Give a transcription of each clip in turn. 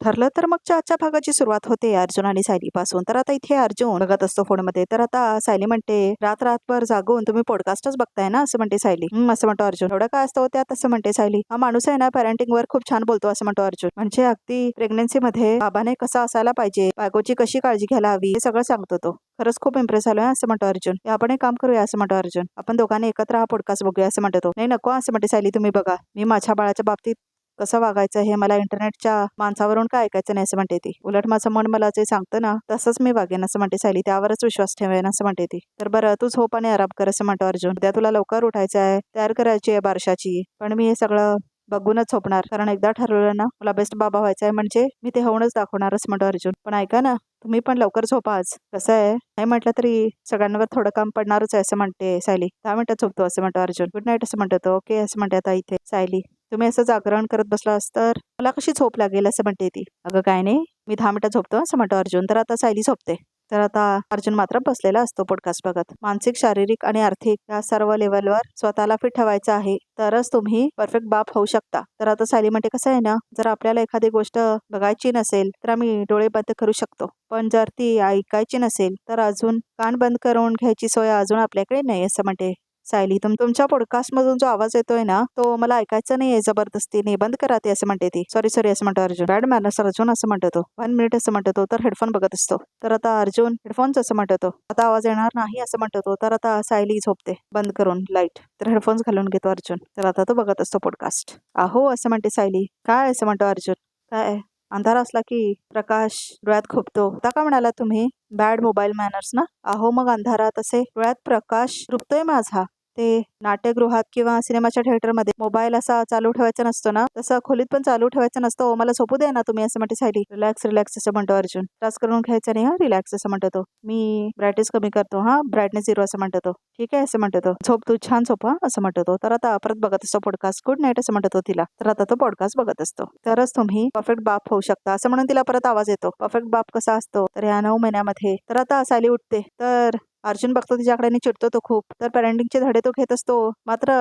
ठरलं तर मग आजच्या भागाची सुरुवात होते अर्जुन आणि सायली पासून. तर आता इथे अर्जुन बघत असतो फोनमध्ये. तर आता सायली म्हणते, रात्रभर जागून तुम्ही पॉडकास्टच बघताय ना, असं म्हणते सायली. असं म्हणतो अर्जुन. एवढं काय असतं त्यात, असं म्हणते सायली. हा माणूस आहे ना पॅरेंटिंग वर खूप छान बोलतो, असं म्हणतो अर्जुन. म्हणजे अगदी प्रेग्नन्सी मध्ये बाबाने कसा असायला पाहिजे, बायकोची कशी काळजी घ्यायला हवी, हे सगळं सांगतो तो. खरंच खूप इम्प्रेस झालोय, असं म्हणतो अर्जुन. आपण एक काम करूया, असं म्हणतो अर्जुन. आपण दोघांनी एकत्र हा पॉडकास्ट बघूया, असं म्हणतो तो. नाही नको, असं म्हणते सायली. तुम्ही बघा, मी माझ्या बाळाच्या बाबतीत कसं वागायचं हे मला इंटरनेटच्या माणसावरून काय ऐकायचं नाही, असं म्हणते ती. उलट माझं मन मला जे सांगतं ना तसंच मी वागेन, असं म्हणते सायली. त्यावरच विश्वास ठेवेन, असं म्हणते ती. तर बरं, तू झोप आणि आराम कर, असं म्हणतो अर्जुन. उद्या तुला लवकर उठायचं आहे, तयार करायची आहे बारशाची. पण मी हे सगळं बघूनच झोपणार, कारण एकदा ठरवलं ना मला बेस्ट बाबा व्हायचं आहे म्हणजे मी ते होऊनच दाखवणार, असं म्हणतो अर्जुन. पण ऐका ना, तुम्ही पण लवकर झोपा आज. कसं आहे, नाही म्हटलं तरी सगळ्यांवर थोडं काम पडणारच आहे, असं म्हणते सायली. 10 मिनिटात झोपतो, असं म्हणतो अर्जुन. गुड नाईट, असं म्हणतो तो. ओके, असं म्हणते आता इथे सायली. तुम्ही असं जागरण करत बसलास तर मला कशी झोप लागेल, असं म्हणते ती. अगं काय नाही, मी 10 मिनिटात झोपतो, असं म्हणतो अर्जुन. तर आता सायली झोपते. तर आता अर्जुन मात्र बसलेला असतो पॉडकास्ट बघत. मानसिक, शारीरिक आणि आर्थिक या सर्व लेवलवर स्वतःला फिट ठेवायचं आहे, तरच तुम्ही परफेक्ट बाप होऊ शकता. तर आता सायली म्हणते, कसं आहे ना, जर आपल्याला एखादी गोष्ट बघायची नसेल तर आम्ही डोळे बंद करू शकतो, पण जर ती ऐकायची नसेल तर अजून कान बंद करून घ्यायची सोय अजून आपल्याकडे नाही, असं म्हणते सायली. तुमच्या पॉडकास्ट मधून जो आवाज येतोय ना तो मला ऐकायचा नाहीये जबरदस्तीने, बंद करा ते, असं म्हणते ती. सॉरी सॉरी, असं म्हणतो अर्जुन. बॅड मॅनर्स अर्जुन, असं म्हणतो तो. 1 मिनिट, असं म्हणतो तो. तर हेडफोन बघत असतो. तर आता अर्जुन हेडफोन्स, असं म्हणतो तो. आता आवाज येणार नाही, असं म्हणतो तो. तर आता सायली झोपते बंद करून लाईट. तर हेडफोन्स घालून घेतो अर्जुन. तर आता तो बघत असतो पॉडकास्ट. अहो, असं म्हणते सायली. काय, असं म्हणतो अर्जुन. काय, अंधार असला की प्रकाश डोळ्यात खुपतो, आता का म्हणाला तुम्ही? बॅड मोबाईल मॅनर्स ना. अहो, मग अंधारात असे डोळ्यात प्रकाश रुपतोय माझा. ते नाट्यगृहात किंवा सिनेमाच्या थिएटरमध्ये मोबाईल असा चालू ठेवायचा नसतो ना, तसं खोलीत पण चालू ठेवायचा नसतो. मला झोपू द्या ना तुम्ही, असं म्हणते सायली. रिलॅक्स रिलॅक्स, असं म्हणतो अर्जुन. त्रास करून घ्यायचा नाही, हा, रिलॅक्स, असं म्हणतो तो. मी ब्राईटनेस कमी करतो, हा, ब्राईटनेस 0, असं म्हणतो तो. ठीक आहे, असं म्हणतो तो. झोप तू, छान झोप, हा, असं म्हणतो तो. तर आता परत बघत असतो पॉडकास्ट. गुड नाईट, असं म्हणतो तो तिला. तर आता तो पॉडकास्ट बघत असतो. तरच तुम्ही परफेक्ट बाप होऊ शकता, असं म्हणून तिला परत आवाज येतो. परफेक्ट बाप कसा असतो तर या 9 महिन्यामध्ये. तर आता सायली उठते. तर अर्जुन बघतो तिच्याकडे आणि चिडतो तो खूप. तर पेरेंटिंगचे धडे तो घेत असतो. मात्र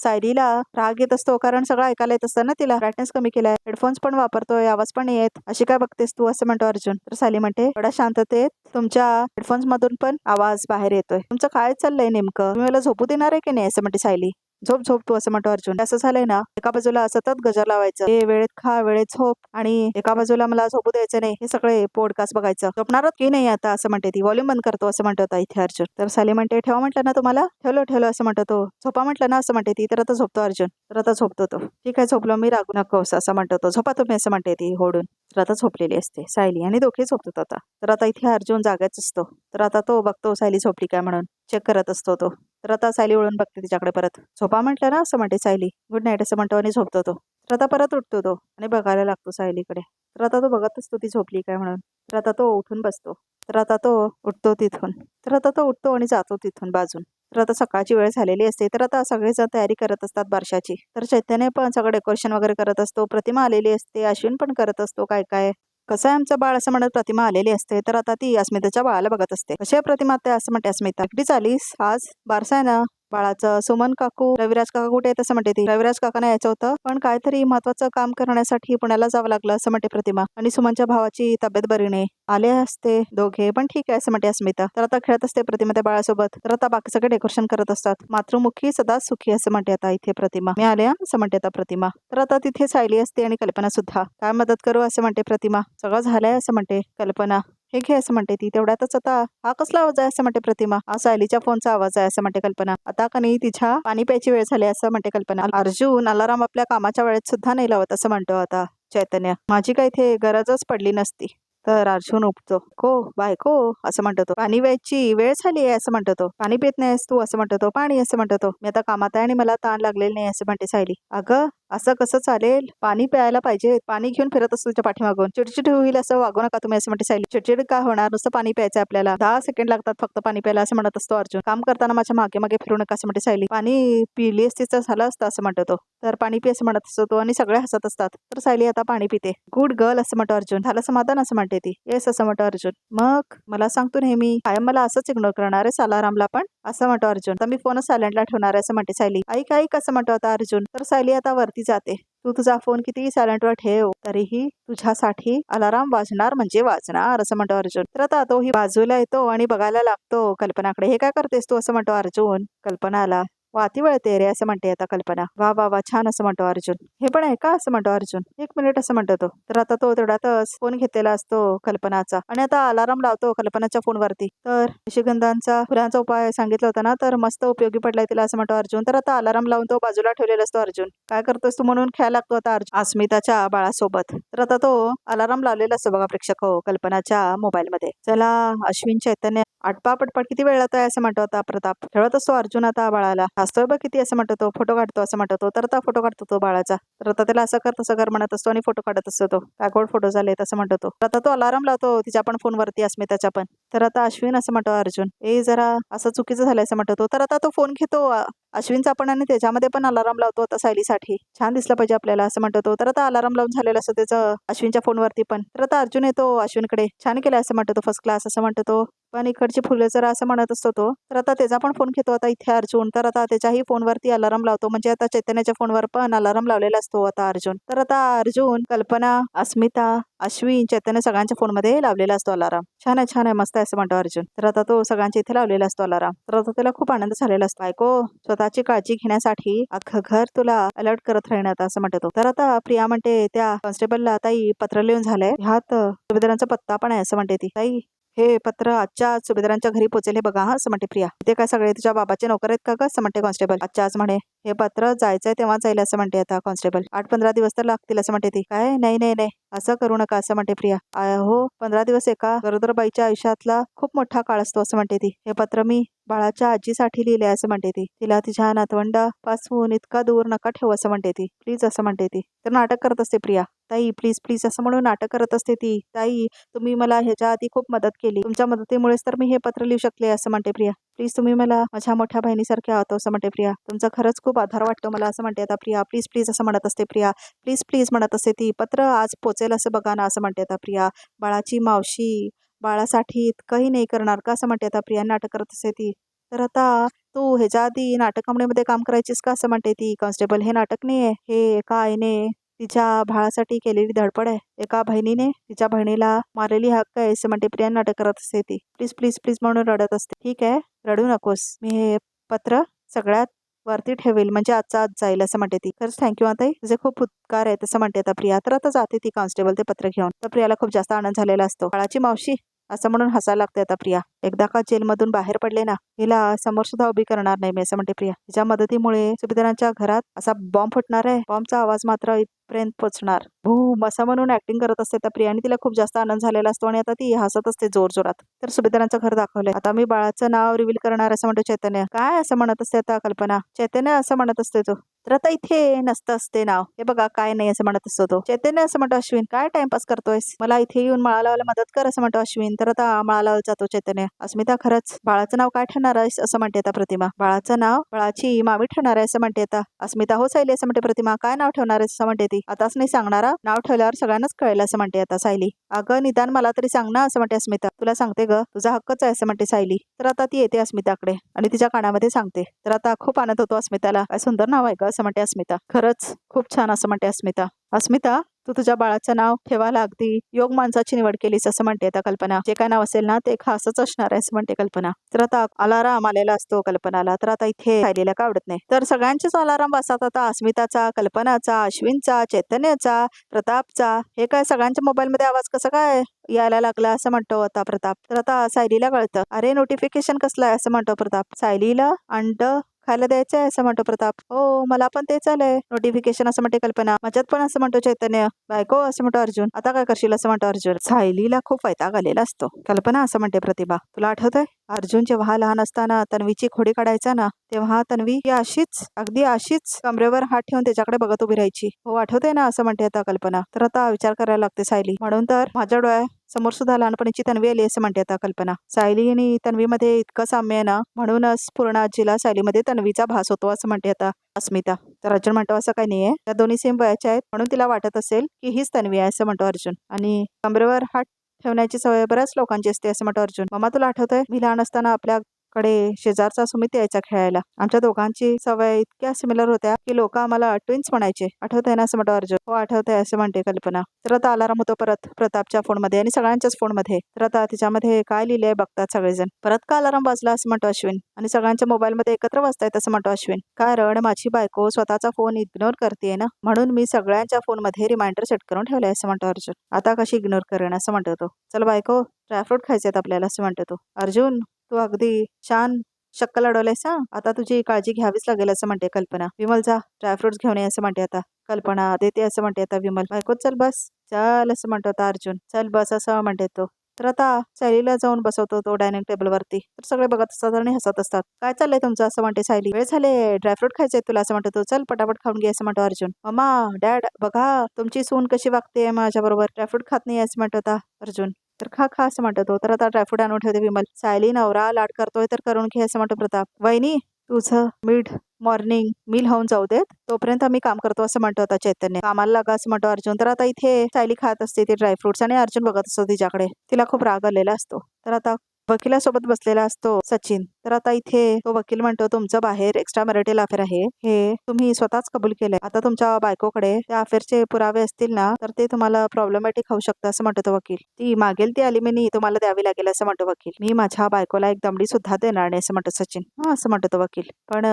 सायलीला राग येत असतो, कारण सगळं ऐकायला येत असतं ना तिला. ब्राईटनेस कमी केलाय, हेडफोन्स पण वापरतोय, आवाज पण येत. अशी काय बघतेस तू, असं म्हणतो अर्जुन. तर सायली म्हणते, एवढ्या शांततेत तुमच्या हेडफोन्स मधून पण आवाज बाहेर येतोय. तुमचं काय चाललंय नेमकं, तुम्ही मला झोपू देणार आहे की नाही, असं म्हणते सायली. झोप झोप तू, असं म्हणतो अर्जुन. असं झालंय ना, एका बाजूला सतत गजर लावायचं, हे वेळेत खा वेळेत झोप, आणि एका बाजूला मला झोपू द्यायचं नाही, हे सगळे पॉडकास्ट बघायचं. झोपणारच की नाही आता, असं म्हणते ती. व्हॉल्यूम बंद करतो, असं म्हणतो इथे अर्जुन. तर सायली म्हणते, ठेवा म्हटलं ना तुम्हाला, ठेवलं ठेवलं, असं म्हणतो तो. झोपा म्हटलं ना, असं म्हणते ती. तर आता झोपतो अर्जुन. तर आता झोपतो तो. ठीक आहे, झोपलो मी, रागू नकोस, असं म्हणतो तो. झोपा तुम्ही, असं म्हणते ती होडून. तर आता झोपलेली असते सायली आणि दोघे झोपतात आता. तर आता इथे अर्जुन जागाच असतो. तर आता तो बघतो सायली झोपली काय म्हणून, चेक करत असतो तो. तर आता सायली वळून बघते तिच्याकडे परत. झोपा म्हटलं ना, असं म्हणते सायली. गुड नाईट, असं म्हणतो आणि झोपतो तो. तर आता परत उठतो तो आणि बघायला लागतो सायलीकडे. तर आता तो बघत असतो ती झोपली काय म्हणून. तर आता तो उठून बसतो. तर आता तो उठतो तिथून. तर आता तो उठतो आणि जातो तिथून बाजून. तर आता सकाळची वेळ झालेली असते. तर आता सगळेजण तयारी करत असतात बारशाची. तर चैतन्य पण सगळं डेकोरेशन वगैरे करत असतो. प्रतिमा आलेली असते, अश्विन पण करत असतो काय काय. कसं आहे आमचं बाळ, असं म्हणत प्रतिमा आलेली असते. तर आता ती अस्मिताच्या बाळाला बघत असते. कशी आहे प्रतिमा, ते असं म्हणते अस्मिता. एकटीच आलीस आज, बारसा आहे ना बाळाचं. सुमन काकू, रविराज काका कुठे आहेत, असं म्हणते ती. रविराज काकांना यायचं होतं, पण काहीतरी महत्वाचं काम करण्यासाठी पुण्याला जावं लागलं, असं म्हणते प्रतिमा. आणि सुमनच्या भावाची तब्येत बरी नाही, आले असते दोघे, पण ठीक आहे, असं म्हणते अस्मिता. तर आता खेळत असते प्रतिमा त्या बाळासोबत. तर आता बाकी सगळे डेकोरेशन करत असतात. मातृमुखी सदा सुखी, असं म्हणते आता इथे प्रतिमा. मी आले, असं म्हणते आता प्रतिमा. तर आता तिथे सायली असते आणि कल्पना सुद्धा. काय मदत करू, असं म्हणते प्रतिमा. सगळं झालंय, असं म्हणते कल्पना. हे घे, असं म्हणते ती. तेवढ्यातच आता, हा कसला आवाज आहे, असं म्हणते प्रतिमा. हा सायलीच्या फोनचा आवाज आहे, असं म्हणते कल्पना. आता का नाही तिच्या पाणी प्यायची वेळ झाली, असं म्हणते कल्पना. अर्जुन अलाराम आपल्या कामाच्या वेळेत सुद्धा नाही लावत, असं म्हणतो आता चैतन्य. माझी काही इथे गरजच पडली नसती. तर अर्जुन उठतो. को बायको, असं म्हणतो तो. पाणी प्यायची वेळ झाली आहे, असं म्हणतो तो. पाणी पित नाहीस तू, असं म्हणतो तो. पाणी, असं म्हणतो तो. मी आता कामात आहे आणि मला ताण लागलेली नाही, असं म्हणते सायली. अगं असं कसं चालेल, पाणी प्यायला पाहिजे. पाणी घेऊन फिरत असतो तुझ्या पाठीमागून. चिडचिड होईल असं वागू नका तुम्ही, असं म्हणते सायली. चिडचिड काय होणार, नुसतं पाणी प्यायचं आपल्याला. 10 सेकंड लागतात फक्त पाणी प्यायला, असं म्हणत असतो अर्जुन. काम करताना माझ्या मागे मागे फिरू नका, असं म्हणते सायली. पाणी पिली असतीच झालं असतं, असं म्हणतो तो. तर पाणी पी, असं म्हणत असतो तो आणि सगळे हसत असतात. तर सायली आता पाणी पिते. गुड गर्ल, असं म्हणतो अर्जुन. झालं समाधान, असं म्हणते ती. येस, असं म्हणतो अर्जुन. मग मला सांगतो नेहमी कायम मला असंच इग्नोर करणार आहे अलारामला पण, असं म्हणतो अर्जुन. तर मी फोनच सायलेंटला ठेवणार आहे, असं म्हणते सायली. ऐक ऐक, असं म्हणतो आता अर्जुन. तर सायली आता वरती जाते. तू तुझा फोन किती सायलेंटवर ठेव तरीही तुझ्यासाठी अलाराम वाजणार म्हणजे वाजणार असं म्हणतो अर्जुन. तर आता तोही बाजूला येतो आणि बघायला लागतो कल्पनाकडे. हे काय करतेस तू असं म्हणतो अर्जुन कल्पनाला. वाती वळते रे असं म्हणते आता कल्पना. वा वा वा छान असं म्हणतो अर्जुन. हे पण आहे का असं म्हणतो अर्जुन. 1 मिनिट असं म्हणतो तो. तर आता तो तेवढ्यातच फोन घेतलेला असतो कल्पनाचा आणि आता अलाराम लावतो कल्पनाच्या फोनवरती. तर निशिगंधांचा फुलांचा उपाय सांगितला होता ना तर मस्त उपयोगी पडलाय तिला असं म्हणतो अर्जुन. तर आता अलाराम लावून तो बाजूला ठेवलेला असतो अर्जुन. काय करतोस तू म्हणून खेळायला लागतो आता अर्जुन अस्मिताच्या बाळासोबत. तर आता तो अलाराम लावलेला असतो बघा प्रेक्षक हो कल्पनाच्या मोबाईल मध्ये. चला अश्विन चैतन्य आटपा पटपट किती वेळ आहे असं म्हणतो आता प्रताप. खेळत असतो अर्जुन आता बाळाला. हसतोय बघ किती असं म्हणतो तो. फोटो काढतो असं म्हणतो तो. तर आता फोटो काढतो तो बाळाचा. तर आता त्याला असं कर तसं कर म्हणत असतो आणि फोटो काढत असतो तो. काय गोड फोटो झाले तसं म्हणतो तो. तर आता तो अलाराम लावतो तिच्या पण फोनवरती अस्मिताच्या पण. तर आता अश्विन असं म्हणतो अर्जुन ए जरा असं चुकीचं झालंय असं म्हणतो तो. तर आता तो फोन घेतो अश्विनचा पण आणि त्याच्यामध्ये पण अलाराम लावतो आता सायलीसाठी. छान दिसलं पाहिजे आपल्याला असं म्हणतो तो. तर आता अलाराम लावून झालेलं असतं त्याचं अश्विनच्या फोनवरती पण. तर आता अर्जुन येतो अश्विनकडे. छान केलं असं म्हणतो तो. फर्स्ट क्लास असं म्हणतो तो. पण इकडची फुलं जरा असं म्हणत असतो तो. तर आता त्याचा पण फोन घेतो आता इथे अर्जुन. तर आता त्याच्याही फोनवरती अलाराम लावतो म्हणजे आता चैतन्याच्या फोनवर पण अलाराम लावलेला असतो आता अर्जुन. तर आता अर्जुन कल्पना अस्मिता अश्विन चैतन्य सगळ्यांच्या फोनमध्ये लावलेला असतो अलाराम. छान आहे मस्त आहे असं म्हणतो अर्जुन. तर आता तो सगळ्यांच्या इथे लावलेला असतो अलाराम. तर आता त्याला खूप आनंद झालेला असतो. बायको स्वतःची काळजी घेण्यासाठी अख्खं घर तुला अलर्ट करत राहण्यात असं म्हणतो तो. तर आता प्रिया म्हणते त्या कॉन्स्टेबलला ताई पत्र लिहून झालंय ह्यात सुभेदारांचा पत्ता पण आहे असं म्हणते ती. ताई हे पत्र आजच्या आज सुभेदारांच्या घरी पोहोचेल हे बघा हा असं म्हणते प्रिया. ते काय सगळे तुझ्या बाबाचे नोकर आहेत का ग असं म्हणते कॉन्स्टेबल. आजच्या आज म्हणे हे पत्र जायचंय तेव्हा जाईल असं म्हणते आता कॉन्स्टेबल. 8-15 दिवस तर लागतील असं म्हणते ती. काय नाही नाही नाही असं करू नका असं म्हणते प्रिया. हो 15 दिवस एका गरोदर बाईच्या आयुष्यातला खूप मोठा काळ असतो असं म्हणते ती. हे पत्र मी बाळाच्या आजीसाठी लिहिले असं म्हणते ती. तिला तिच्या नातवंडापासून इतका दूर नका ठेवू असं म्हणते ती. प्लीज असं म्हणते ती. तर नाटक करत असते प्रिया. ताई प्लीज प्लीज असं म्हणून नाटक करत असते ती. ताई तुम्ही मला ह्याच्या आधी खूप मदत केली. तुमच्या मदतीमुळेच तर मी हे पत्र लिहू शकले असं म्हणते प्रिया. प्लीज तुम्ही मला माझ्या मोठ्या बहिणीसारखे आहात असं म्हणते प्रिया. तुमचा खरंच खूप आधार वाटतो मला असं म्हणते आता प्रिया. प्लीज प्लीज असं म्हणत असते प्रिया. प्लीज प्लीज म्हणत असते ती. पत्र आज पोचेल असं बघा ना असं म्हणते आता प्रिया. बाळाची मावशी बाळासाठी इतकंही नाही करणार का असं म्हणते आता प्रिया. नाटक करत असते ती. तर आता तू ह्याच्या आधी नाटक कंपनीमध्ये काम करायचीस का असं म्हणते ती कॉन्स्टेबल. हे नाटक नाहीये हे एका आईने तिच्या बाळासाठी केलेली धडपड आहे. एका बहिणीने तिच्या बहिणीला मारलेली हक्क आहे असं म्हणते प्रिया. नाटक करत असते ती. प्लीज प्लीज प्लीज म्हणून रडत असते. ठीक आहे रडू नकोस. मी हे पत्र सगळ्यात वरती ठेवेल म्हणजे आजचा आज जाईल असं म्हणते ती. खरंच थँक्यू ताई तुझे खूप उपकार आहेत असं म्हणते आता प्रिया. तर आता जाते ती कॉन्स्टेबल ते पत्र घेऊन. तर प्रियाला खूप जास्त आनंद झालेला असतो. बाळाची मावशी असं म्हणून हसायला लागते आता प्रिया. एकदा का जेलमधून बाहेर पडले ना हिला समोर सुद्धा उभी करणार नाही मी असं म्हणते प्रिया. तिच्या मदतीमुळे सुभेदारांच्या घरात असा बॉम्ब फुटणार आहे. बॉम्बचा आवाज मात्र इथपर्यंत पोहोचणार. भूम असं म्हणून ऍक्टिंग करत असते त्या प्रिया आणि तिला खूप जास्त आनंद झालेला असतो आणि आता ती हसत असते जोर जोरात. तर सुभेदारांचं घर दाखवलंय. आता मी बाळाचं नाव रिव्हील करणार असं म्हणतो चैतन्य. काय असं म्हणत असते आता कल्पना. चैतन्य असं म्हणत असते तो. तर आता इथे नसतं असते नाव. हे बघा काय नाही असं म्हणत असतो तो. चैतन्य असं म्हणतो अश्विन काय टाइमपास करतोयस. मला इथे येऊन माळा लावायला मदत कर असं म्हणतो अश्विन. तर आता माळा लावायला जातो चैतन्य. अस्मिता खरंच बाळाचं नाव काय ठरणार आहेस असं म्हणते आता प्रतिमा. बाळाचं नाव बाळाची मामी ठरणार आहे असं म्हणते आता अस्मिता. हो सायली असं म्हणते प्रतिमा. काय नाव ठेवणार आहेस असं म्हणते ती. आताच नाही सांगणारा नाव ठेवल्यावर सगळ्यांनाच कळेल असं म्हणते आता सायली. अगं निदान मला तरी सांग ना असं म्हणते अस्मिता. तुला सांगते ग तुझा हक्कच आहे असं म्हणते सायली. तर आता ती येते अस्मिताकडे आणि तिच्या कानामध्ये सांगते. तर आता खूप आनंद होतो अस्मिताला. काय सुंदर नाव आहे ग असं म्हणते अस्मिता. खरंच खूप छान असं म्हणते अस्मिता. अस्मिता तू तुझ्या बाळाचं नाव ठेवायला अगदी योग माणसाची निवड केलीस असं म्हणते आता कल्पना. जे काय नाव असेल ना ते खासच असणार आहे असं म्हणते कल्पना. तर आता अलाराम आलेला असतो कल्पनाला. तर आता इथे सायलीला काय आवडत नाही. तर सगळ्यांचेच अलाराम वाजतात आता अस्मिताचा कल्पनाचा अश्विनचा चैतन्यचा प्रतापचा. हे काय सगळ्यांच्या मोबाईलमध्ये आवाज कसा काय यायला लागला असं म्हणतो आता प्रताप. तर आता सायलीला कळतं. अरे नोटिफिकेशन कसलं आहे असं म्हणतो प्रताप. सायलीला अंड खायला द्यायचं आहे असं म्हणतो प्रताप. हो मला पण तेच आलंय नोटिफिकेशन असं म्हणते कल्पना. माझ्यात पण असं म्हणतो चैतन्य. बायको असं म्हणतो अर्जुन. आता काय करशील असं म्हणतो अर्जुन. सायलीला खूप वैताग आलेला असतो. कल्पना असं म्हणते प्रतिभा. तुला आठवतंय अर्जुन जेव्हा लहान असताना तन्वीची खोडी काढायचा ना तेव्हा तन्वी ही अशीच अगदी अशीच कमरेवर हात ठेवून त्याच्याकडे बघत उभी राहायची. हो आठवतंय ना असं म्हणते आता कल्पना. तर आता विचार करायला लागते सायली. म्हणून तर माझ्या डोळ्या समोर सुद्धा लहानपणीची तन्वी आली असं म्हणते आता कल्पना. सायली आणि तन्वीमध्ये इतकं साम्य आहे ना म्हणूनच पूर्ण आजीला सायलीमध्ये तन्वीचा भास होतो असं म्हणते आता अस्मिता. तर अर्जुन म्हणतो असं काही नाहीये. त्या दोन्ही सेम वयाच्या आहेत म्हणून तिला वाटत असेल की हीच तन्वी आहे असं म्हणतो अर्जुन. आणि कमरेवर हात ठेवण्याची सवय बऱ्याच लोकांची असते असं म्हणतो अर्जुन. मम्मा तुला आठवतंय मी लहान असताना आपल्या कडे शेजारचा सुमित यायचा खेळायला. आमच्या दोघांची सवय इतक्या सिमिलर होत्या की लोक आम्हाला ट्विन्स म्हणायचे. आठवतंय ना असं म्हणतो अर्जुन. हो आठवतंय असं म्हणते कल्पना. तर आता अलाराम होतो परत प्रतापच्या फोनमध्ये आणि सगळ्यांच्याच फोनमध्ये. तर आता तिच्यामध्ये काय लिहिलंय बघतात सगळेजण. परत का अलाराम वाजला असं म्हणतो अश्विन. आणि सगळ्यांच्या मोबाईलमध्ये एकत्र वाजतायत असं म्हणतो अश्विन. कारण माझी बायको स्वतःचा फोन इग्नोर करते ना, म्हणून मी सगळ्यांच्या फोनमध्ये रिमाइंडर सेट करून ठेवलाय असं म्हणतो अर्जुन. आता कशी इग्नोर करेन असं म्हणतो तो. चल बायको ड्रायफ्रूट खायचेत आपल्याला असं म्हणतो तो. अर्जुन तू अगदी छान शक्कल अडवलंयस हा. आता तुझी काळजी घ्यावीच लागेल असं म्हणते कल्पना. विमल जा ड्रायफ्रुट्स घेऊन ये असं म्हणते आता कल्पना. देते असं म्हणते आता विमल. बायको चल बस. चल असं म्हणतो आता अर्जुन. चल बस असं म्हणते तो. तर आता सायलीला जाऊन बसवतो तो डायनिंग टेबल वरती. तर सगळे बघत असतात आणि हसत असतात. काय चाललंय तुमचं असं म्हणते सायली. वेळ झाले ड्रायफ्रूट खायचंय तुला असं म्हणतो तो. चल पटापट खाऊन घे असं म्हणतो अर्जुन. मम्मा डॅड बघा तुमची सून कशी वागते माझ्या बरोबर. ड्रायफ्रूट खात नाही असं म्हणतो आता अर्जुन. तर खा खा असं म्हणतो तो. तर आता ड्रायफ्रूट आणून ठेवते विमल. सायली नवरा लाड करतोय तर करून घे असं म्हणतो प्रताप. वहिनी तुझं मिड मॉर्निंग मील होऊन जाऊ देत तोपर्यंत आम्ही काम करतो असं म्हणतो आता चैतन्य. कामाला लागा असं म्हणतो अर्जुन. तर आता इथे सायली खात असते ते ड्रायफ्रुट्स आणि अर्जुन बघत असतो तिच्याकडे. तिला खूप राग आलेला असतो. तर आता वकिलासोबत बसलेला असतो सचिन. तर आता इथे तो वकील म्हणतो तुमचं बाहेर एक्स्ट्रा मॅरिटल अफेअर आहे हे तुम्ही स्वतःच कबूल केलंय. आता तुमच्या बायकोकडे त्या अफेअरचे पुरावे असतील ना तर ते तुम्हाला प्रॉब्लेमॅटिक होऊ शकतं असं म्हणतो तो वकील. ती मागेल ती अलिमिनी तुम्हाला द्यावी लागेल असं म्हणतो वकील. मी माझ्या बायकोला एक दमडी सुद्धा देणार नाही असं म्हणतो सचिन. हा असं म्हणतो तो वकील. पण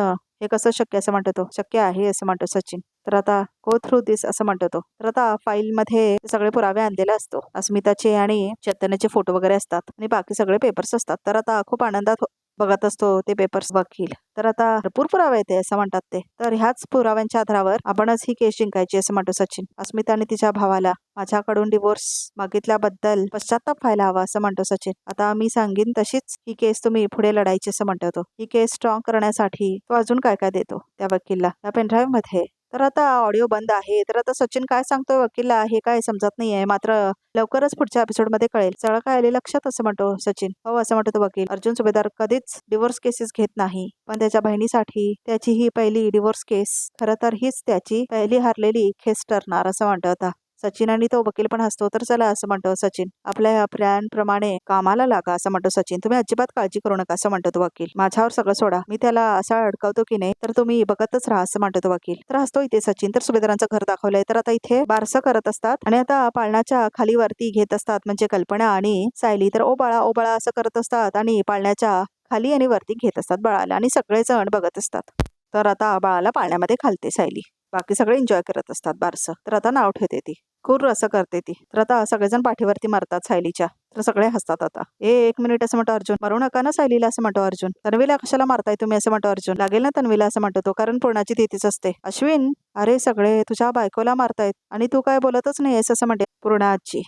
हे कसं शक्य असं म्हणतो तो. शक्य आहे असं म्हणतो सचिन. तर आता गो थ्रू दिस असं म्हणतो तो. तर आता फाईल मध्ये सगळे पुरावे आणलेले असतो. अस्मिताचे आणि चैतन्याचे फोटो वगैरे असतात आणि बाकी सगळे पेपर्स असतात. तर आता खूप आनंदात बघत असतो ते पेपर्स वकील. तर आता भरपूर पुरावे येते असं म्हणतात ते. तर ह्याच पुराव्यांच्या आधारावर आपणच ही केस जिंकायची असं म्हणतो सचिन. अस्मिता आणि तिच्या भावाला माझ्याकडून डिवोर्स मागितल्याबद्दल पश्चाताप व्हायला हवा असं म्हणतो सचिन. आता मी सांगेन तशीच ही केस तुम्ही पुढे लढायची असं म्हणतो तो. ही केस स्ट्रॉंग करण्यासाठी तो अजून काय काय देतो त्या वकीलला त्या पेनड्राईव्ह मध्ये. तर आता ऑडिओ बंद आहे. तर आता सचिन काय सांगतोय वकीलला हे काय समजत नाहीये. मात्र लवकरच पुढच्या एपिसोड मध्ये कळेल. सगळं काय आले लक्षात असं म्हणतो सचिन. हो असं म्हणतो तो वकील. अर्जुन सुभेदार कधीच डिवोर्स केसेस घेत नाही. पण त्याच्या बहिणीसाठी त्याची ही पहिली डिवोर्स केस खरं तर हीच त्याची पहिली हारलेली केस ठरणार असं म्हणतो आता सचिन. आणि तो वकील पण हसतो. तर चला असं म्हणतो सचिन आपल्या या प्लॅनप्रमाणे कामाला लागा असं म्हणतो सचिन. तुम्ही अजिबात काळजी करू नका असं म्हणतो तो वकील. माझ्यावर सगळं सोडा. मी त्याला असा अडकवतो की नाही तर तुम्ही बघतच राहा असं म्हणतो तो वकील. तर हसतो इथे सचिन. तर सुभेदारांचं घर दाखवलंय. तर आता इथे बारसं करत असतात आणि आता पाळण्याच्या खाली वरती घेत असतात म्हणजे कल्पना आणि सायली. तर ओ बाळा असं करत असतात आणि पाळण्याच्या खाली आणि वरती घेत असतात बाळाला आणि सगळेजण बघत असतात. तर आता बाळाला पाळण्यामध्ये घालते सायली. बाकी सगळे एन्जॉय करत असतात बारसं. तर आता नाव ठेवते ती. खूर असं करते ती. तर आता सगळेजण पाठीवरती मारतात सायलीच्या. तर सगळे हसतात आता. एक मिनिट असं म्हणतो अर्जुन. मारू नका ना सायलीला असं म्हणतो अर्जुन. तन्वीला कशाला मारताय तुम्ही असं म्हणतो अर्जुन. लागेल ना तन्वीला असं म्हणतो तो. कारण पूर्णाची तिथीच असते. अश्विन अरे सगळे तुझ्या बायकोला मारतायत आणि तू काय बोलतच नाहीयेस असं म्हणते पूर्णा आजी.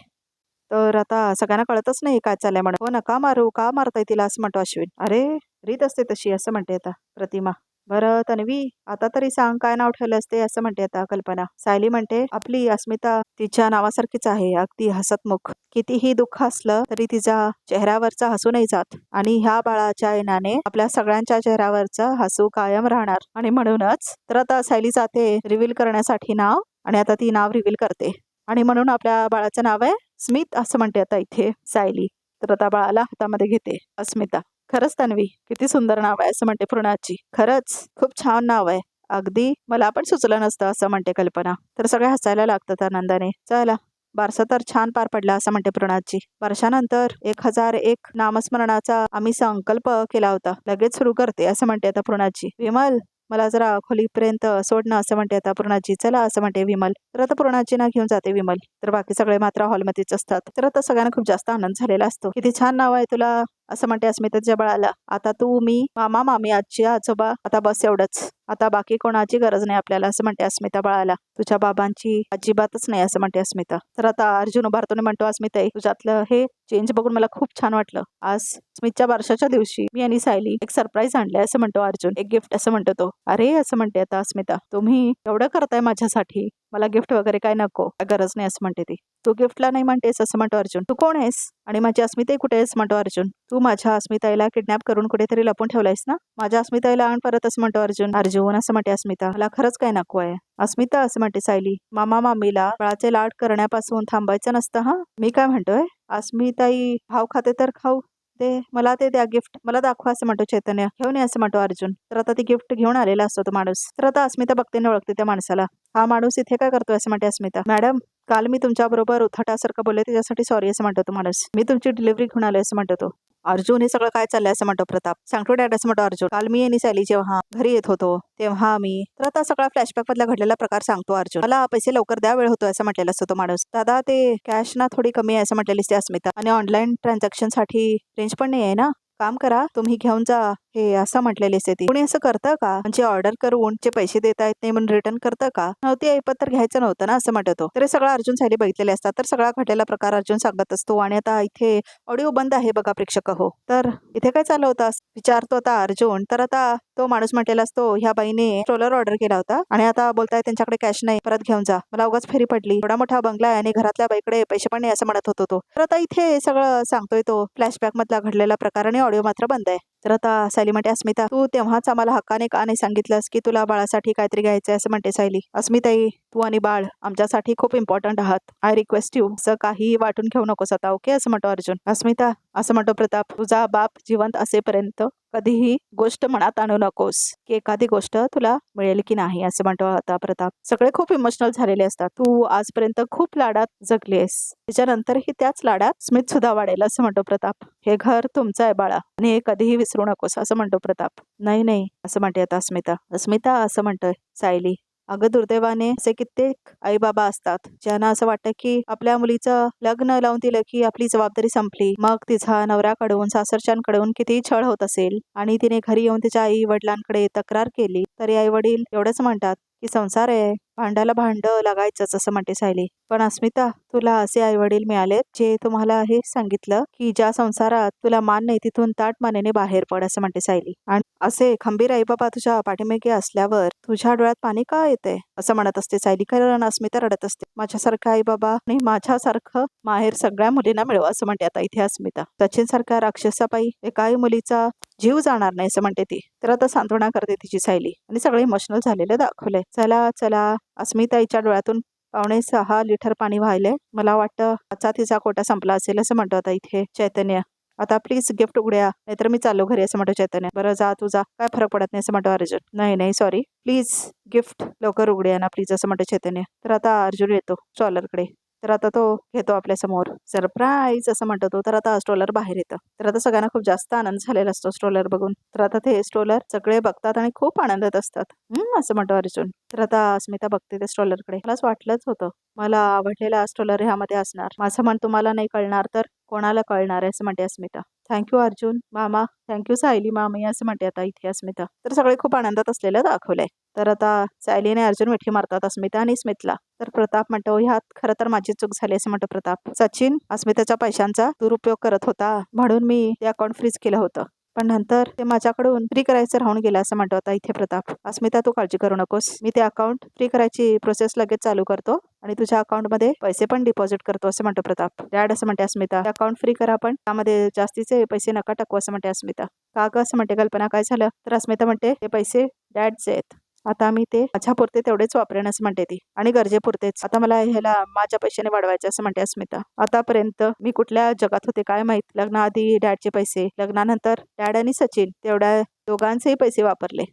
तर आता सगळ्यांना कळतच नाही काय चाललंय म्हणून. हो नका मारू का मारताय तिला असं म्हणतो अश्विन. अरे रीत असते तशी असं म्हणते आता प्रतिमा. बरं तन्वी आता तरी सांग काय नाव ठेवलं असते असं म्हणते आता कल्पना. सायली म्हणते आपली अस्मिता तिच्या नावासारखीच आहे अगदी हसतमुख. कितीही दुःख असलं तरी तिच्या चेहऱ्यावरचा हसू नाही जात आणि ह्या बाळाच्या येण्याने आपल्या सगळ्यांच्या चेहऱ्यावरचं हसू कायम राहणार. आणि म्हणूनच तर आता सायली जाते रिव्हील करण्यासाठी नाव आणि आता ती नाव रिव्हील करते. आणि म्हणून आपल्या बाळाचं नाव आहे स्मित असं म्हणते आता इथे सायली. तर आता बाळाला हातामध्ये घेते अस्मिता. खरंच तन्वी किती सुंदर नाव आहे असं म्हणते पूर्णाची. खरंच खूप छान नाव आहे. अगदी मला पण सुचलं नसतं असं म्हणते कल्पना. तर सगळे हसायला लागतात आनंदाने. चला बारसा तर छान पार पडला असं म्हणते पूर्णाची. वर्षानंतर 1001 नामस्मरणाचा आम्ही संकल्प केला होता. लगेच सुरू करते असं म्हणते आता पूर्णाची. विमल मला जरा खोलीपर्यंत सोडणं असं म्हणते आता पूर्णाची. चला असं म्हणते विमल. तर आता पूर्णाची ना घेऊन जाते विमल. तर बाकी सगळे मात्र हॉलमध्येच असतात. तर आता सगळ्यांना खूप जास्त आनंद झालेला असतो. किती छान नाव आहे तुला असं म्हणते अस्मिताच्या बाळाला. आता तू मी मामा मामी आजी आजोबा आता बस एवढंच. आता बाकी कोणाची गरज नाही आपल्याला असं म्हणते अस्मिता बाळाला. तुझ्या बाबांची अजिबातच नाही असं म्हणते अस्मिता. तर आता अर्जुन उभारतोने म्हणतो अस्मिता तुझ्यातलं हे चेंज बघून मला खूप छान वाटलं. आज स्मितच्या बारशाच्या दिवशी मी आणि सायली एक सरप्राईज आणलंय असं म्हणतो अर्जुन. एक गिफ्ट असं म्हणतो तो. अरे असं म्हणते आता अस्मिता तुम्ही एवढं करताय माझ्यासाठी मला गिफ्ट वगैरे काय नको गरज नाही असं म्हणते ती. तू गिफ्टला नाही म्हणतेस असं म्हणतो अर्जुन. तू कोण आहेस आणि माझी अस्मिता कुठे आहेस म्हणतो अर्जुन. तू माझ्या अस्मिताईला किडनॅप करून कुठेतरी लपून ठेवलायस ना. माझ्या अस्मिताईला आण परत असं म्हणतो अर्जुन. अर्जुन असं म्हणते अस्मिता. मला खरंच काय नको आहे अस्मिता असं म्हणते सायली. मामा मामीला बाळाचे लाड करण्यापासून थांबायचं नसतं हा. मी काय म्हणतोय अस्मिताई भाव खाते तर खाऊ ते मला ते द्या गिफ्ट, मला दाखवा असं म्हणतो चैतन्य. घेऊन ये असं म्हणतो अर्जुन. तर आता ती गिफ्ट घेऊन आलेला असतो तो माणूस. तर आता अस्मिता बघते न ओळखते त्या माणसाला. हा माणूस इथे काय करतोय असं म्हणते अस्मिता. मॅडम, काल मी तुमच्या बरोबर उद्धटासारखं बोलले त्याच्यासाठी सॉरी असं म्हणतो तो माणूस. मी तुमची डिलिव्हरी घेऊन आलोय असं म्हणतो तो. अर्जुन, हे सगळं काय चाललंय असं म्हणतो प्रताप. सांगतो डॅड असं म्हणतो अर्जुन. काल मी आणि सॅली जेव्हा घरी येत होतो तेव्हा मी, तर आता सगळा फ्लॅशबॅक मधला घडलेला प्रकार सांगतो अर्जुन. मला पैसे लवकर द्या, वेळ होतोय असं म्हटलेलं असतो तो माणूस. दादा, ते कॅश ना थोडी कमी आहे असं म्हटलेली असते अस्मिता. आणि ऑनलाईन ट्रान्झॅक्शन साठी रेंज पण नाही आहे ना. काम करा, तुम्ही घेऊन जा हे असं म्हटलेले असते ती. कोणी असं करतं का? म्हणजे ऑर्डर करून जे पैसे देता येत नाही म्हणून रिटर्न करतं का? नव्हती ऐपत तर घ्यायचं नव्हतं ना असं म्हणतो. तर हे सगळं अर्जुन सायली बघितलेले असतात. तर सगळा घडलेला प्रकार अर्जुन सांगत असतो. आणि आता इथे ऑडिओ बंद आहे बघा प्रेक्षक हो. तर इथे काय चालू होतं विचारतो आता अर्जुन. तर आता तो माणूस म्हटलेला असतो, ह्या बाईने स्ट्रोलर ऑर्डर केला होता आणि आता बोलताय त्यांच्याकडे कॅश नाही, परत घेऊन जा. मला उगाच फेरी पडली, एवढा मोठा बंगला आहे आणि घरातल्या बाईकडे पैसे पण नाही असं म्हणत होतो तो. तर आता इथे सगळं सांगतोय तो फ्लॅशबॅक मधला घडलेला प्रकार आणि ऑडिओ मात्र बंद आहे. तर आता सायली म्हणते, अस्मिता, तू तेव्हाच आम्हाला हक्काने का नाही सांगितलंस की तुला बाळासाठी काहीतरी घ्यायचंय असं म्हणते सायली. अस्मिताई, तू आणि बाळ आमच्यासाठी खूप इम्पॉर्टंट आहात. आय रिक्वेस्ट यू, असं काही वाटून घेऊ नकोस आता, ओके असं म्हणतो अर्जुन. अस्मिता, असं म्हणतो प्रताप, तुझा बाप जिवंत असेपर्यंत कधीही गोष्ट मनात आणू नकोस की एखादी गोष्ट तुला मिळेल की नाही असं म्हणतो आता प्रताप. सगळे खूप इमोशनल झालेले असतात. तू आजपर्यंत खूप लाडात जगलीस, त्याच्यानंतरही त्याच लाडात स्मित सुद्धा वाढेल असं म्हणतो प्रताप. हे घर तुमचं आहे बाळा आणि हे कधीही विसरू नकोस असं म्हणतो प्रताप. नाही नाही असं म्हणते आता अस्मिता. अस्मिता, असं म्हणतोय सायली. अगं दुर्दैवाने असे कित्येक आई बाबा असतात ज्यांना असं वाटतं की आपल्या मुलीचं लग्न लावून दिलं की आपली जबाबदारी संपली. मग तिचा नवऱ्याकडून सासरच्यांकडून कितीही छळ होत असेल आणि तिने घरी येऊन तिच्या आई वडिलांकडे तक्रार केली तरी आई वडील एवढंच म्हणतात की संसार आहे, भांड्याला भांड लागायचंच असं म्हणते सायली. पण अस्मिता, तुला असे आई वडील मिळालेत जे तुम्हाला हे सांगितलं की ज्या संसारात तुला मान नाही तिथून ताट मानेने बाहेर पड असं म्हणते सायली. आणि असे खंबीर आई बाबा तुझ्या पाठीमागे असल्यावर तुझ्या डोळ्यात पाणी का येते असं म्हणत असते सायली. कारण अस्मिता रडत असते. माझ्यासारखा आई बाबा आणि माझ्यासारखं माहेर सगळ्या मुलींना मिळव असं म्हणते आता इथे अस्मिता. सचिन सारख्या राक्षसापायी एकाही मुलीचा जीव जाणार नाही असं म्हणते ती. तर आता सांत्वना करते तिची सायली आणि सगळे इमोशनल झालेले दाखवले. चला चला, अस्मिताईच्या डोळ्यातून 5.6 लिटर पाणी वाहिले. मला वाटतं आजचा तिचा कोटा संपला असेल असं म्हणतो आता इथे चैतन्य. आता प्लीज गिफ्ट उघड्या, नाहीतर मी चाललो घरी असं म्हणतो चैतन्य. बरं जा, तुझा काय फरक पडत नाही असं म्हणतो अर्जुन. नाही नाही सॉरी, प्लीज गिफ्ट लवकर उघड्या ना प्लीज असं म्हणतो चैतन्य. तर आता अर्जुन येतो स्ट्रॉलरकडे. तर आता तो घेतो आपल्या समोर. सरप्राईज असं म्हणतो तो. तर आता स्ट्रोलर बाहेर येतं. तर आता सगळ्यांना खूप जास्त आनंद झालेला असतो स्ट्रोलर बघून. तर आता ते स्ट्रोलर सगळे बघतात आणि खूप आनंदात असतात. असं म्हणतो अर्जुन. तर आता अस्मिता बघते ते स्ट्रोलरकडे. मलाच वाटलंच होतं मला आवडलेला स्ट्रोलर ह्यामध्ये असणार. माझं मन तुम्हाला नाही कळणार तर कोणाला कळणार आहे असं म्हणते अस्मिता. थँक्यू अर्जुन मामा, थँक्यू सायली मामी असं म्हणते आता इथे अस्मिता. तर सगळे खूप आनंदात असलेलं दाखवलंय. तर आता सायली अर्जुन मिठी मारतात अस्मिता आणि स्मितला. तर प्रताप म्हणतो, ह्यात खरं तर माझी चूक झाली असं म्हणतो प्रताप. सचिन अस्मिताच्या पैशांचा दुरुपयोग करत होता म्हणून मी ते अकाउंट फ्रीज केलं होतं, पण नंतर ते माझ्याकडून फ्री करायचं राहून गेलं असं म्हणतो आता इथे प्रताप. अस्मिता, तू काळजी करू नकोस, मी ते अकाउंट फ्री करायची प्रोसेस लगेच चालू करतो आणि तुझ्या अकाउंटमध्ये पैसे पण डिपॉझिट करतो असं म्हणतो प्रताप. डॅड असं म्हणते अस्मिता, अकाउंट फ्री करा पण त्यामध्ये जास्तीचे पैसे नका टाकू असं म्हणते अस्मिता. का ग असं म्हणते कल्पना, काय झालं? तर अस्मिता म्हणते, ते पैसे डॅडचे आहेत, आता मी ते माझ्यापुरते तेवढेच वापरेन असं म्हणते ती, आणि गरजेपुरतेच. आता मला ह्याला माझ्या पैशाने वाढवायचे असं म्हणते अस्मिता. आतापर्यंत मी कुठल्या जगात होते काय माहित. लग्नाआधी डॅडचे पैसे, लग्नानंतर डॅड आणि सचिन तेवढ्या दोघांचेही पैसे वापरले,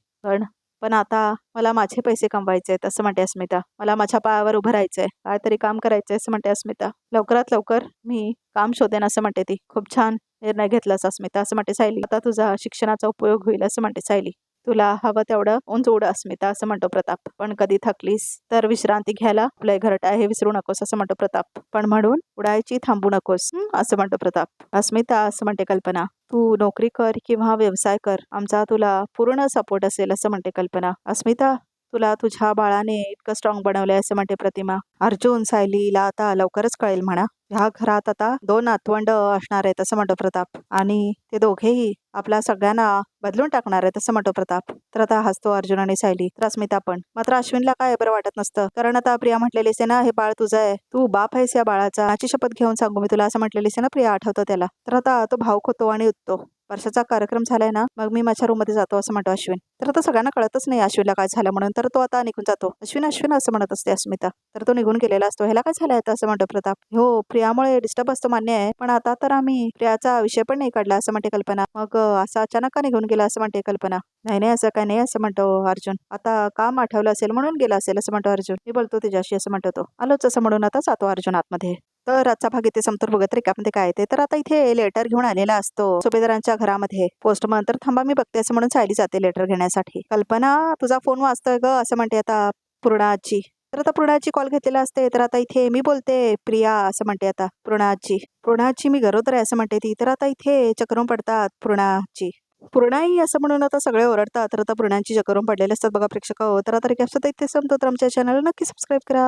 पण आता मला माझे पैसे कमवायचे आहेत असं म्हणते अस्मिता. मला माझ्या पायावर उभं राहायचंय, काहीतरी काम करायचंय असं म्हणते अस्मिता. लवकरात लवकर मी काम शोधेन असं म्हणते ती. खूप छान निर्णय घेतलास अस्मिता असं म्हणते सायली. आता तुझा शिक्षणाचा उपयोग होईल असं म्हणते सायली. तुला हवं तेवढं उंच उड अस्मिता असं म्हणतो प्रताप. पण कधी थकलीस तर विश्रांती घ्यायला आपलं घरट आहे हे विसरू नकोस असं म्हणतो प्रताप. पण म्हणून उडायची थांबू नकोस असं म्हणतो प्रताप. अस्मिता असं म्हणते कल्पना, तू नोकरी कर किंवा व्यवसाय कर, आमचा तुला पूर्ण सपोर्ट असेल असं म्हणते कल्पना. अस्मिता, तुला तुझ्या बाळाने इतकं स्ट्रॉंग बनवलंय असं म्हणते प्रतिमा. अर्जुन सायलीला आता लवकरच कळेल म्हणा, ह्या घरात आता 2 नातवंड असणार आहेत असं म्हणतो प्रताप, आणि ते दोघेही आपल्या सगळ्यांना बदलून टाकणार आहेत असं म्हणतो प्रताप. तर आता हसतो अर्जुन आणि सायली. तर अस्मिता पण. मात्र अश्विनला काय बरं वाटत नसतं, कारण आता प्रिया म्हटलेलीस ना, हे बाळ तुझं आहे, तू बाप आहेस या बाळाचा, याची शपथ घेऊन सांगू मी तुला असं म्हटलेलीस ना प्रिया, आठवतं त्याला. तर आता तो भावुक होतो आणि उठतो. वर्षाचा कार्यक्रम झालाय ना, मग मी माझ्या रूम मध्ये जातो असं म्हणतो अश्विन. तर आता सगळ्यांना कळतच नाही अश्विनला काय झालं म्हणून, तर तो आता निघून जातो. अश्विन अश्विन असं म्हणत असते अस्मिता. तर तो निघून गेलेला असतो. ह्याला काय झालंय असं म्हणतो प्रताप. हो प्रिया यामुळे डिस्टर्ब असतो मान्य आहे, पण आता तर आम्ही प्रियाचा विषय पण नाही काढला असं म्हणते कल्पना. मग असं अचानक का निघून गेला असं म्हणते कल्पना. नाही नाही असं काय नाही असं म्हणतो अर्जुन. आता काम आठवलं असेल म्हणून गेला असेल असं म्हणतो अर्जुन. मी बोलतो तिच्याशी असं म्हणतो तो. आलोच असं म्हणून आता जातो अर्जुन आतमध्ये. तर आजचा भाग इथे संपतो. बघत रेखामध्ये काय ते तर आता इथे लेटर घेऊन आलेला असतो सुभेदारांच्या घरामध्ये पोस्टमन. तर थांबा मी बघते असं म्हणून सायली जाते लेटर घेण्यासाठी. कल्पना तुझा फोन वाजतोय ग असं म्हणते आता पूर्णाची. तर आता पूर्णाची कॉल घेतलेला असते. तर आता इथे मी बोलते प्रिया असं म्हणते आता पूर्णाची मी गरोदर आहे असं म्हणते ती. तर आता इथे चक्रून पडतात पूर्णाची. पूर्णाई असं म्हणून आता सगळे ओरडतात. तर आता पूर्णाची चक्रून पडलेले असतात बघा प्रेक्षक. तर आता रिकॅप्स इथे संपतो. तर आमच्या चॅनलला नक्की सबस्क्राईब करा.